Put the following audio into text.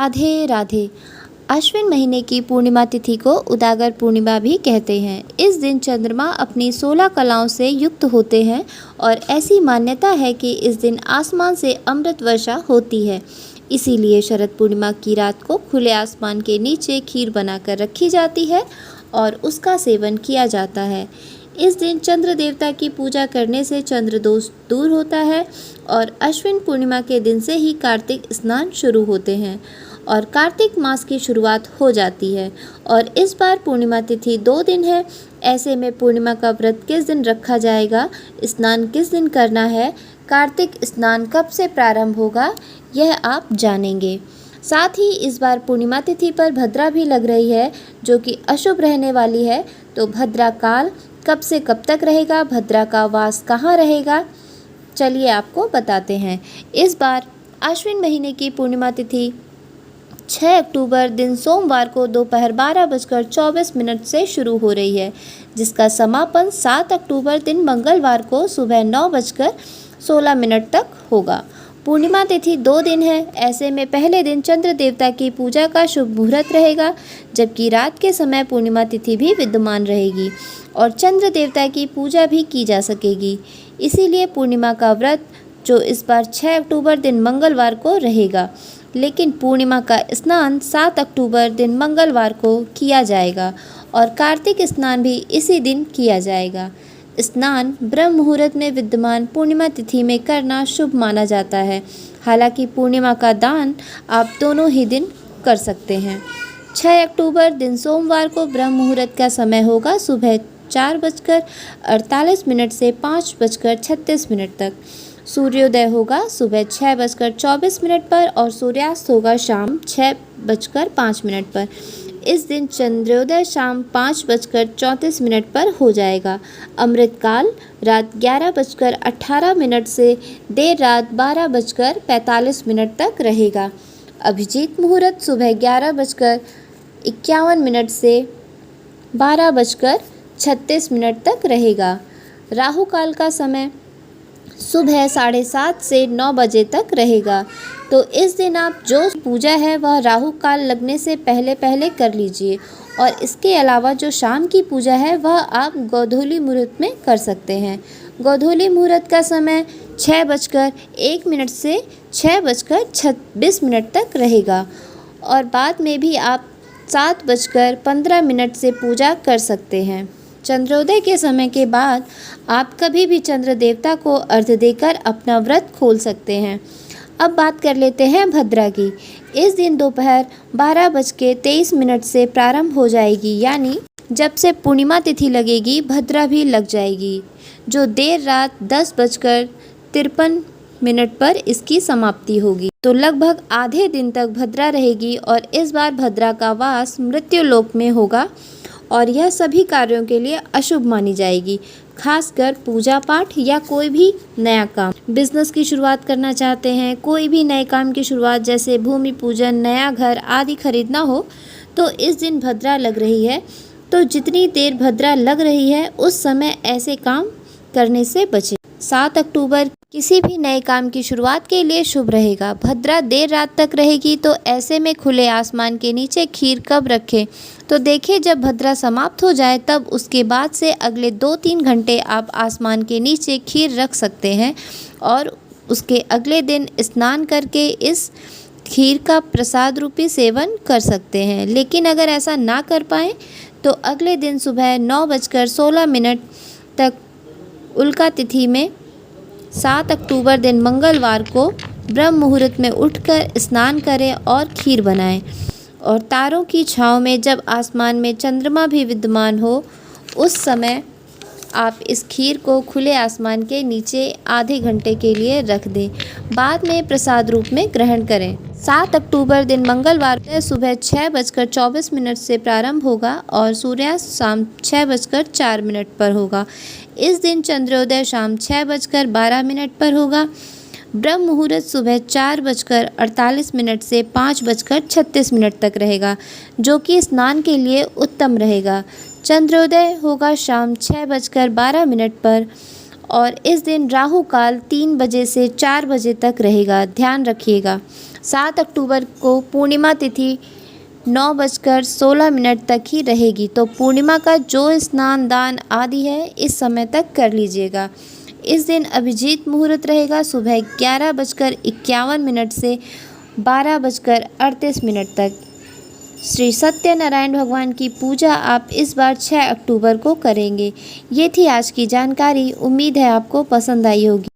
राधे राधे। अश्विन महीने की पूर्णिमा तिथि को उदागर पूर्णिमा भी कहते हैं। इस दिन चंद्रमा अपनी 16 कलाओं से युक्त होते हैं और ऐसी मान्यता है कि इस दिन आसमान से अमृत वर्षा होती है। इसीलिए शरद पूर्णिमा की रात को खुले आसमान के नीचे खीर बनाकर रखी जाती है और उसका सेवन किया जाता है। इस दिन चंद्र देवता की पूजा करने से चंद्र दोष दूर होता है और अश्विन पूर्णिमा के दिन से ही कार्तिक स्नान शुरू होते हैं और कार्तिक मास की शुरुआत हो जाती है। और इस बार पूर्णिमा तिथि 2 दिन है। ऐसे में पूर्णिमा का व्रत किस दिन रखा जाएगा, स्नान किस दिन करना है, कार्तिक स्नान कब से प्रारंभ होगा, यह आप जानेंगे। साथ ही इस बार पूर्णिमा तिथि पर भद्रा भी लग रही है जो कि अशुभ रहने वाली है। तो भद्रा काल कब से कब तक रहेगा, भद्रा का वास कहाँ रहेगा, चलिए आपको बताते हैं। इस बार अश्विन महीने की पूर्णिमा तिथि 6 अक्टूबर दिन सोमवार को दोपहर 12:24 से शुरू हो रही है, जिसका समापन 7 अक्टूबर दिन मंगलवार को सुबह 9:16 तक होगा। पूर्णिमा तिथि 2 दिन है। ऐसे में पहले दिन चंद्र देवता की पूजा का शुभ मुहूर्त रहेगा, जबकि रात के समय पूर्णिमा तिथि भी विद्यमान रहेगी और चंद्र देवता की पूजा भी की जा सकेगी। इसीलिए पूर्णिमा का व्रत जो इस बार 6 अक्टूबर दिन मंगलवार को रहेगा, लेकिन पूर्णिमा का स्नान 7 अक्टूबर दिन मंगलवार को किया जाएगा और कार्तिक स्नान भी इसी दिन किया जाएगा। स्नान ब्रह्म मुहूर्त में विद्यमान पूर्णिमा तिथि में करना शुभ माना जाता है। हालांकि पूर्णिमा का दान आप दोनों ही दिन कर सकते हैं। 6 अक्टूबर दिन सोमवार को ब्रह्म मुहूर्त का समय होगा सुबह 4:48 से 5:36 तक। सूर्योदय होगा सुबह 6:24 पर और सूर्यास्त होगा शाम 6:05 पर। इस दिन चंद्रोदय शाम 5:34 पर हो जाएगा। अमृतकाल रात 11:18 से देर रात 12:45 तक रहेगा। अभिजीत मुहूर्त सुबह 11:51 से 12:36 तक रहेगा। राहु काल का समय सुबह 7:30 से 9 बजे तक रहेगा। तो इस दिन आप जो पूजा है वह राहु काल लगने से पहले कर लीजिए और इसके अलावा जो शाम की पूजा है वह आप गोधूली मुहूर्त में कर सकते हैं। गोधूली मुहूर्त का समय 6:01 से 6:26 तक रहेगा और बाद में भी आप 7:15 से पूजा कर सकते हैं। चंद्रोदय के समय के बाद आप कभी भी चंद्र देवता को अर्घ्य देकर अपना व्रत खोल सकते हैं। अब बात कर लेते हैं भद्रा की। इस दिन दोपहर 12:23 से प्रारंभ हो जाएगी, यानी जब से पूर्णिमा तिथि लगेगी भद्रा भी लग जाएगी, जो देर रात 10:53 पर इसकी समाप्ति होगी। तो लगभग आधे दिन तक भद्रा रहेगी और इस बार भद्रा का वास मृत्युलोक में होगा और यह सभी कार्यों के लिए अशुभ मानी जाएगी, खासकर पूजा पाठ या कोई भी नया काम। बिजनेस की शुरुआत करना चाहते हैं, कोई भी नए काम की शुरुआत जैसे भूमि पूजन, नया घर आदि खरीदना हो तो इस दिन भद्रा लग रही है। तो जितनी देर भद्रा लग रही है उस समय ऐसे काम करने से बचें। 7 अक्टूबर किसी भी नए काम की शुरुआत के लिए शुभ रहेगा। भद्रा देर रात तक रहेगी, तो ऐसे में खुले आसमान के नीचे खीर कब रखें, तो देखिए जब भद्रा समाप्त हो जाए तब उसके बाद से अगले 2-3 घंटे आप आसमान के नीचे खीर रख सकते हैं और उसके अगले दिन स्नान करके इस खीर का प्रसाद रूपी सेवन कर सकते हैं। लेकिन अगर ऐसा ना कर पाएँ तो अगले दिन सुबह 9:16 तक उल्का तिथि में 7 अक्टूबर दिन मंगलवार को ब्रह्म मुहूर्त में उठकर स्नान करें और खीर बनाएं और तारों की छाँव में जब आसमान में चंद्रमा भी विद्यमान हो उस समय आप इस खीर को खुले आसमान के नीचे आधे घंटे के लिए रख दें, बाद में प्रसाद रूप में ग्रहण करें। 7 अक्टूबर दिन मंगलवार को सुबह 6:24 से प्रारंभ होगा और सूर्यास्त शाम 6:04 पर होगा। इस दिन चंद्रोदय शाम 6:12 पर होगा। ब्रह्म मुहूर्त सुबह 4:48 से 5:36 तक रहेगा, जो कि स्नान के लिए उत्तम रहेगा। चंद्रोदय होगा शाम 6:12 पर और इस दिन राहु काल 3 बजे से 4 बजे तक रहेगा, ध्यान रखिएगा। 7 अक्टूबर को पूर्णिमा तिथि 9:16 तक ही रहेगी, तो पूर्णिमा का जो स्नान दान आदि है इस समय तक कर लीजिएगा। इस दिन अभिजीत मुहूर्त रहेगा सुबह 11:51 से 12:38 तक। श्री सत्यनारायण भगवान की पूजा आप इस बार 6 अक्टूबर को करेंगे। ये थी आज की जानकारी। उम्मीद है आपको पसंद आई होगी।